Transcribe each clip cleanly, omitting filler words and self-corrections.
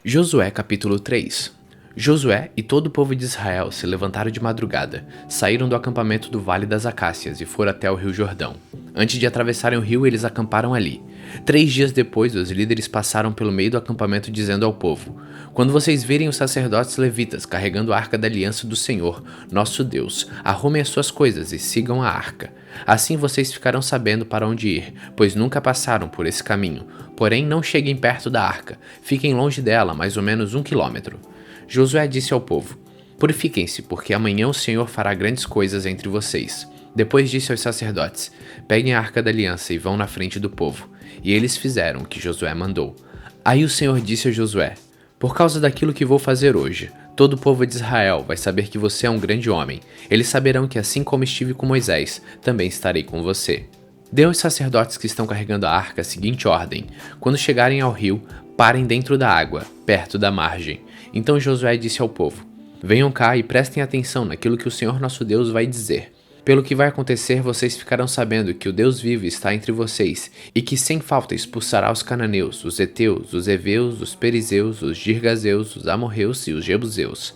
Josué capítulo 3. Josué e todo o povo de Israel se levantaram de madrugada, saíram do acampamento do Vale das Acácias e foram até o rio Jordão. Antes de atravessarem o rio, eles acamparam ali. 3 dias depois, os líderes passaram pelo meio do acampamento dizendo ao povo: "Quando vocês virem os sacerdotes levitas carregando a arca da aliança do Senhor, nosso Deus, arrumem as suas coisas e sigam a arca. Assim vocês ficarão sabendo para onde ir, pois nunca passaram por esse caminho. Porém, não cheguem perto da arca, fiquem longe dela, mais ou menos 1 quilômetro." Josué disse ao povo: "Purifiquem-se, porque amanhã o Senhor fará grandes coisas entre vocês." Depois disse aos sacerdotes: "Peguem a arca da aliança e vão na frente do povo." E eles fizeram o que Josué mandou. Aí o Senhor disse a Josué: "Por causa daquilo que vou fazer hoje, todo o povo de Israel vai saber que você é um grande homem. Eles saberão que assim como estive com Moisés, também estarei com você." Dê aos sacerdotes que estão carregando a arca a seguinte ordem: quando chegarem ao rio, parem dentro da água, perto da margem. Então Josué disse ao povo: "Venham cá e prestem atenção naquilo que o Senhor nosso Deus vai dizer. Pelo que vai acontecer, vocês ficarão sabendo que o Deus vivo está entre vocês e que sem falta expulsará os cananeus, os heteus, os heveus, os perizeus, os girgazeus, os amorreus e os jebuseus.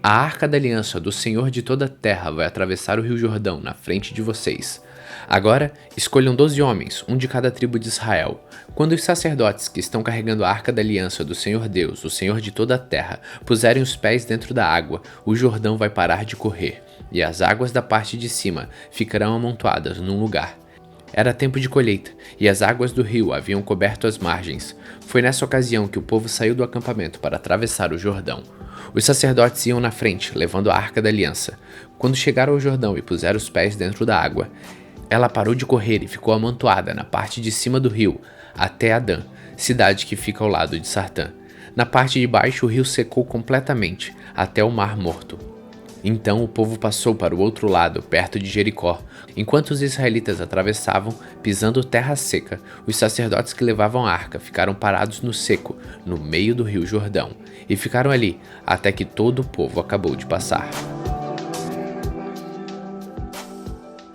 A arca da aliança do Senhor de toda a terra vai atravessar o rio Jordão na frente de vocês. Agora, escolham 12 homens, um de cada tribo de Israel. Quando os sacerdotes que estão carregando a arca da aliança do Senhor Deus, o Senhor de toda a terra, puserem os pés dentro da água, o Jordão vai parar de correr, e as águas da parte de cima ficarão amontoadas num lugar." Era tempo de colheita, e as águas do rio haviam coberto as margens. Foi nessa ocasião que o povo saiu do acampamento para atravessar o Jordão. Os sacerdotes iam na frente, levando a arca da aliança. Quando chegaram ao Jordão e puseram os pés dentro da água, ela parou de correr e ficou amontoada na parte de cima do rio, até Adã, cidade que fica ao lado de Sartã. Na parte de baixo o rio secou completamente, até o Mar Morto. Então o povo passou para o outro lado, perto de Jericó. Enquanto os israelitas atravessavam, pisando terra seca, os sacerdotes que levavam a arca ficaram parados no seco, no meio do rio Jordão, e ficaram ali até que todo o povo acabou de passar.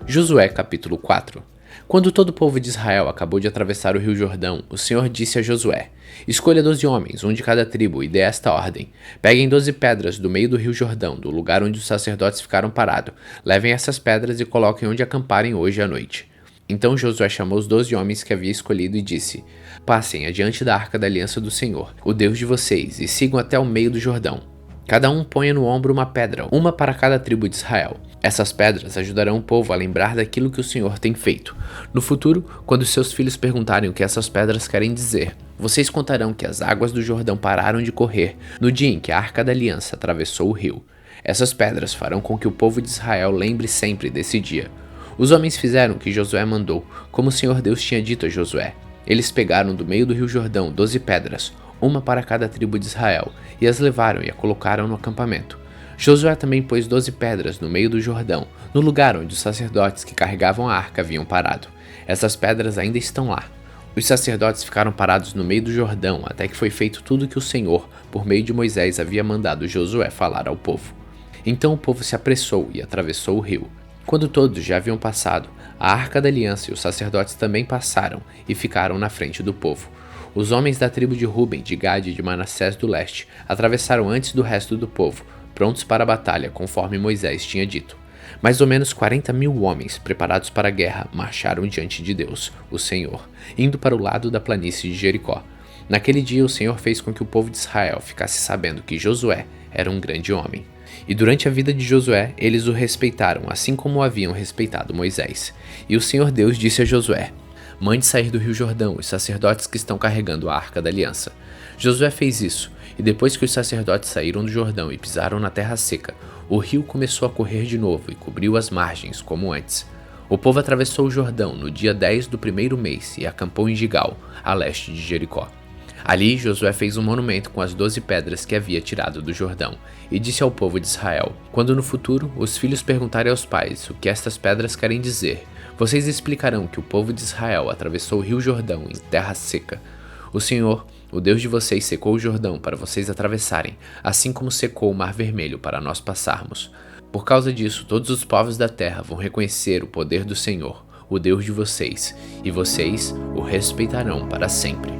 Josué capítulo 4. Quando todo o povo de Israel acabou de atravessar o rio Jordão, o Senhor disse a Josué: "Escolha 12 homens, um de cada tribo, e dê esta ordem: peguem 12 pedras do meio do rio Jordão, do lugar onde os sacerdotes ficaram parados. Levem essas pedras e coloquem onde acamparem hoje à noite." Então Josué chamou os 12 homens que havia escolhido e disse: "Passem adiante da arca da aliança do Senhor, o Deus de vocês, e sigam até o meio do Jordão. Cada um ponha no ombro uma pedra, uma para cada tribo de Israel. Essas pedras ajudarão o povo a lembrar daquilo que o Senhor tem feito. No futuro, quando seus filhos perguntarem o que essas pedras querem dizer, vocês contarão que as águas do Jordão pararam de correr no dia em que a arca da aliança atravessou o rio. Essas pedras farão com que o povo de Israel lembre sempre desse dia." Os homens fizeram o que Josué mandou, como o Senhor Deus tinha dito a Josué. Eles pegaram do meio do rio Jordão 12 pedras, uma para cada tribo de Israel, e as levaram e a colocaram no acampamento. Josué também pôs 12 pedras no meio do Jordão, no lugar onde os sacerdotes que carregavam a arca haviam parado. Essas pedras ainda estão lá. Os sacerdotes ficaram parados no meio do Jordão até que foi feito tudo o que o Senhor, por meio de Moisés, havia mandado Josué falar ao povo. Então o povo se apressou e atravessou o rio. Quando todos já haviam passado, a arca da aliança e os sacerdotes também passaram e ficaram na frente do povo. Os homens da tribo de Ruben, de Gade e de Manassés do leste atravessaram antes do resto do povo, prontos para a batalha, conforme Moisés tinha dito. Mais ou menos 40.000 homens, preparados para a guerra, marcharam diante de Deus, o Senhor, indo para o lado da planície de Jericó. Naquele dia o Senhor fez com que o povo de Israel ficasse sabendo que Josué era um grande homem. E durante a vida de Josué, eles o respeitaram, assim como o haviam respeitado Moisés. E o Senhor Deus disse a Josué: "Mande sair do rio Jordão os sacerdotes que estão carregando a arca da aliança." Josué fez isso, e depois que os sacerdotes saíram do Jordão e pisaram na terra seca, o rio começou a correr de novo e cobriu as margens como antes. O povo atravessou o Jordão no dia 10 do primeiro mês e acampou em Gigal, a leste de Jericó. Ali Josué fez um monumento com as 12 pedras que havia tirado do Jordão, e disse ao povo de Israel: "Quando no futuro os filhos perguntarem aos pais o que estas pedras querem dizer, vocês explicarão que o povo de Israel atravessou o rio Jordão em terra seca. O Senhor, o Deus de vocês, secou o Jordão para vocês atravessarem, assim como secou o Mar Vermelho para nós passarmos. Por causa disso, todos os povos da terra vão reconhecer o poder do Senhor, o Deus de vocês, e vocês o respeitarão para sempre."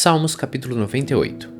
Salmos capítulo 98.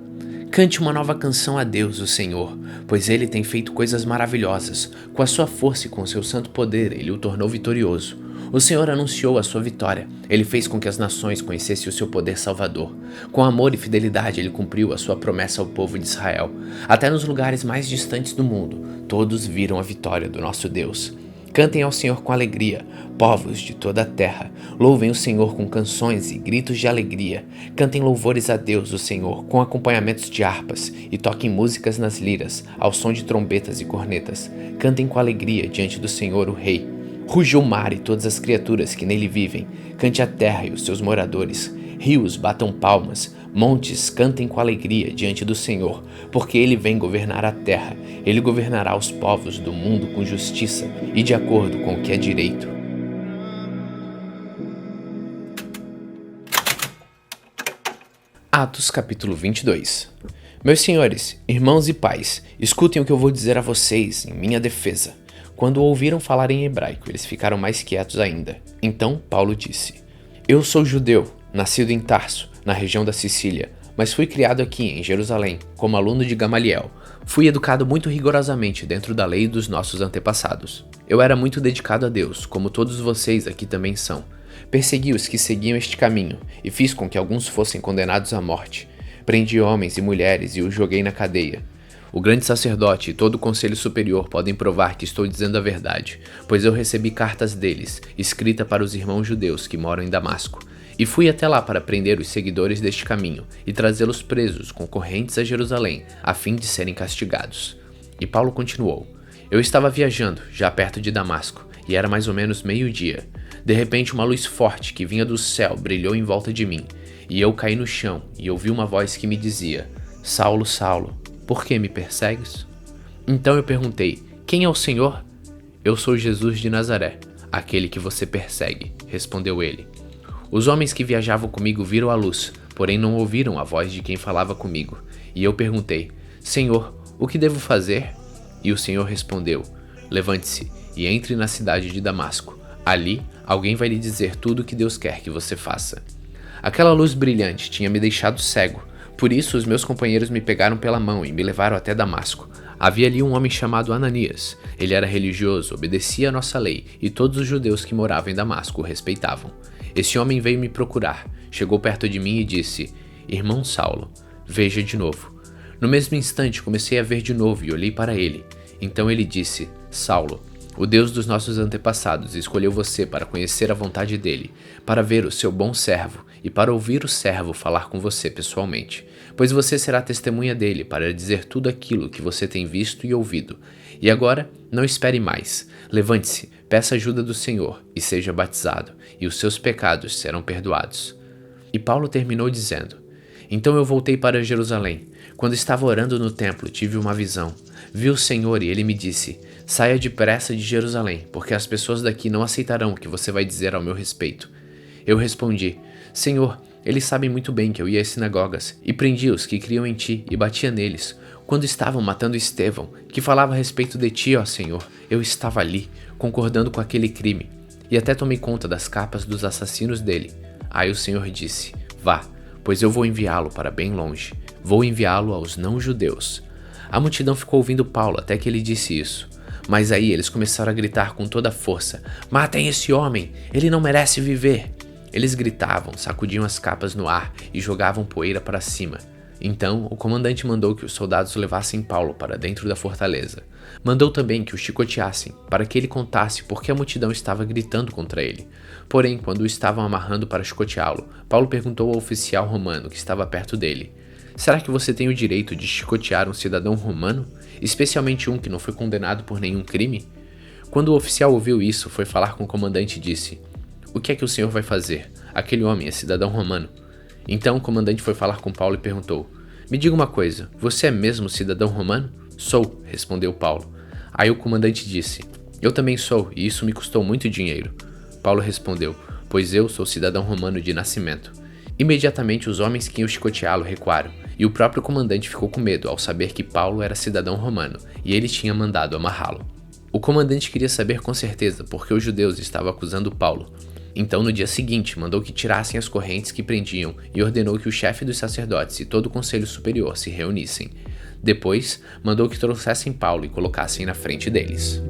Cante uma nova canção a Deus, o Senhor, pois Ele tem feito coisas maravilhosas. Com a sua força e com seu santo poder, Ele o tornou vitorioso. O Senhor anunciou a sua vitória. Ele fez com que as nações conhecessem o seu poder salvador. Com amor e fidelidade, Ele cumpriu a sua promessa ao povo de Israel. Até nos lugares mais distantes do mundo, todos viram a vitória do nosso Deus. Cantem ao Senhor com alegria, povos de toda a terra. Louvem o Senhor com canções e gritos de alegria. Cantem louvores a Deus, o Senhor, com acompanhamentos de harpas, e toquem músicas nas liras, ao som de trombetas e cornetas. Cantem com alegria diante do Senhor, o Rei. Ruja o mar e todas as criaturas que nele vivem. Cante a terra e os seus moradores. Rios batam palmas, montes cantem com alegria diante do Senhor, porque Ele vem governar a terra. Ele governará os povos do mundo com justiça e de acordo com o que é direito. Atos capítulo 22. Meus senhores, irmãos e pais, escutem o que eu vou dizer a vocês em minha defesa. Quando ouviram falar em hebraico, eles ficaram mais quietos ainda. Então Paulo disse: Eu sou judeu, nascido em Tarso, na região da Sicília, mas fui criado aqui em Jerusalém, como aluno de Gamaliel. Fui educado muito rigorosamente dentro da lei dos nossos antepassados. Eu era muito dedicado a Deus, como todos vocês aqui também são. Persegui os que seguiam este caminho, e fiz com que alguns fossem condenados à morte. Prendi homens e mulheres e os joguei na cadeia. O grande sacerdote e todo o conselho superior podem provar que estou dizendo a verdade, pois eu recebi cartas deles, escrita para os irmãos judeus que moram em Damasco. E fui até lá para prender os seguidores deste caminho e trazê-los presos com correntes a Jerusalém, a fim de serem castigados. E Paulo continuou: Eu estava viajando, já perto de Damasco, e era mais ou menos meio-dia. De repente uma luz forte que vinha do céu brilhou em volta de mim, e eu caí no chão e ouvi uma voz que me dizia: Saulo, Saulo, por que me persegues? Então eu perguntei: Quem é o Senhor? Eu sou Jesus de Nazaré, aquele que você persegue, respondeu ele. Os homens que viajavam comigo viram a luz, porém não ouviram a voz de quem falava comigo. E eu perguntei: Senhor, o que devo fazer? E o Senhor respondeu: Levante-se e entre na cidade de Damasco. Ali, alguém vai lhe dizer tudo o que Deus quer que você faça. Aquela luz brilhante tinha me deixado cego. Por isso, os meus companheiros me pegaram pela mão e me levaram até Damasco. Havia ali um homem chamado Ananias. Ele era religioso, obedecia à nossa lei, e todos os judeus que moravam em Damasco o respeitavam. Esse homem veio me procurar, chegou perto de mim e disse: Irmão Saulo, veja de novo. No mesmo instante comecei a ver de novo e olhei para ele. Então ele disse: Saulo, o Deus dos nossos antepassados escolheu você para conhecer a vontade dele, para ver o seu bom servo e para ouvir o servo falar com você pessoalmente, pois você será testemunha dele para dizer tudo aquilo que você tem visto e ouvido. E agora, não espere mais. Levante-se, peça ajuda do Senhor e seja batizado, e os seus pecados serão perdoados. E Paulo terminou dizendo: Então eu voltei para Jerusalém. Quando estava orando no templo, tive uma visão. Vi o Senhor e ele me disse: Saia depressa de Jerusalém, porque as pessoas daqui não aceitarão o que você vai dizer ao meu respeito. Eu respondi: Senhor, eles sabem muito bem que eu ia às sinagogas e prendi os que criam em ti e batia neles. Quando estavam matando Estevão, que falava a respeito de ti, ó Senhor, eu estava ali, concordando com aquele crime, e até tomei conta das capas dos assassinos dele. Aí o Senhor disse: Vá, pois eu vou enviá-lo para bem longe. Vou enviá-lo aos não-judeus. A multidão ficou ouvindo Paulo até que ele disse isso. Mas aí eles começaram a gritar com toda a força: Matem esse homem! Ele não merece viver! Eles gritavam, sacudiam as capas no ar e jogavam poeira para cima. Então o comandante mandou que os soldados levassem Paulo para dentro da fortaleza. Mandou também que o chicoteassem, para que ele contasse por que a multidão estava gritando contra ele. Porém, quando o estavam amarrando para chicoteá-lo, Paulo perguntou ao oficial romano que estava perto dele: Será que você tem o direito de chicotear um cidadão romano, especialmente um que não foi condenado por nenhum crime? Quando o oficial ouviu isso, foi falar com o comandante e disse: O que é que o senhor vai fazer? Aquele homem é cidadão romano. Então o comandante foi falar com Paulo e perguntou: Me diga uma coisa, você é mesmo cidadão romano? Sou, respondeu Paulo. Aí o comandante disse: Eu também sou, e isso me custou muito dinheiro. Paulo respondeu: Pois eu sou cidadão romano de nascimento. Imediatamente os homens que iam chicoteá-lo recuaram, e o próprio comandante ficou com medo ao saber que Paulo era cidadão romano, e ele tinha mandado amarrá-lo. O comandante queria saber com certeza por que os judeus estavam acusando Paulo. Então, no dia seguinte, mandou que tirassem as correntes que prendiam e ordenou que o chefe dos sacerdotes e todo o conselho superior se reunissem. Depois, mandou que trouxessem Paulo e colocassem na frente deles.